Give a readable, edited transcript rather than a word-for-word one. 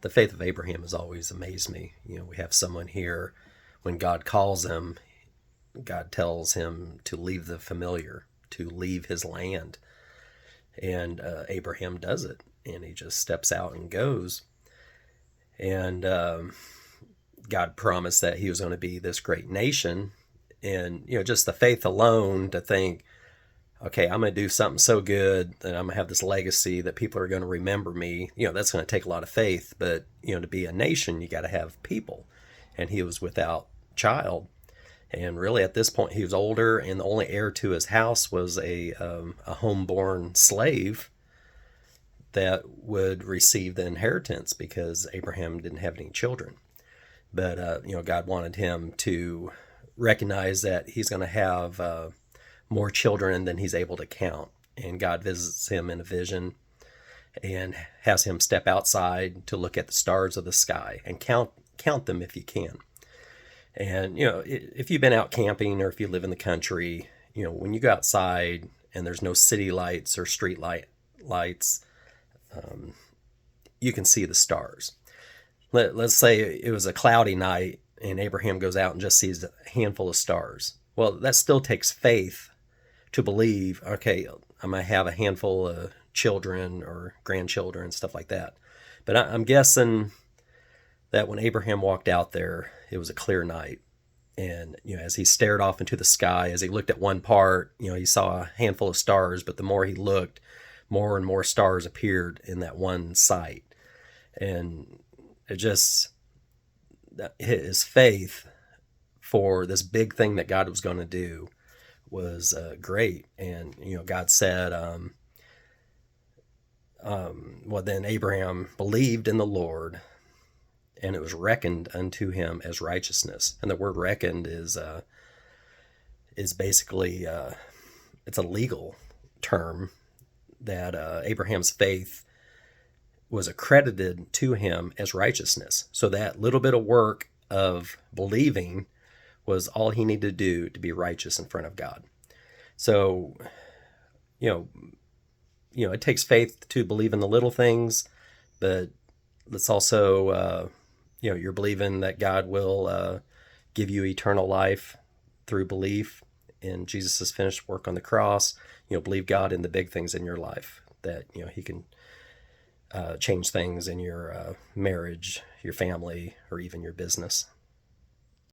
the faith of Abraham has always amazed me. We have someone here, when God calls him, God tells him to leave the familiar, to leave his land. And Abraham does it, and he just steps out and goes. And God promised that he was going to be this great nation. And, just the faith alone to think, okay, I'm going to do something so good that I'm going to have this legacy that people are going to remember me. That's going to take a lot of faith. But, to be a nation, you got to have people. And he was without child. And really, at this point, he was older, and the only heir to his house was a homeborn slave that would receive the inheritance because Abraham didn't have any children. But, God wanted him to recognize that he's going to have more children than he's able to count. And God visits him in a vision and has him step outside to look at the stars of the sky and count them if you can. And, if you've been out camping or if you live in the country, when you go outside and there's no city lights or street lights, you can see the stars. Let's say it was a cloudy night and Abraham goes out and just sees a handful of stars. Well, that still takes faith to believe, okay, I might have a handful of children or grandchildren and stuff like that. But I'm guessing that when Abraham walked out there, it was a clear night. And, as he stared off into the sky, as he looked at one part, he saw a handful of stars, but the more he looked, more and more stars appeared in that one sight. And it just, his faith for this big thing that God was going to do was great. And, God said, well, then Abraham believed in the Lord, and it was reckoned unto him as righteousness. And the word reckoned is basically, it's a legal term that Abraham's faith was accredited to him as righteousness. So that little bit of work of believing was all he needed to do to be righteous in front of God. So, it takes faith to believe in the little things, but let's also, you're believing that God will give you eternal life through belief in Jesus' finished work on the cross. Believe God in the big things in your life, that, he can change things in your marriage, your family, or even your business.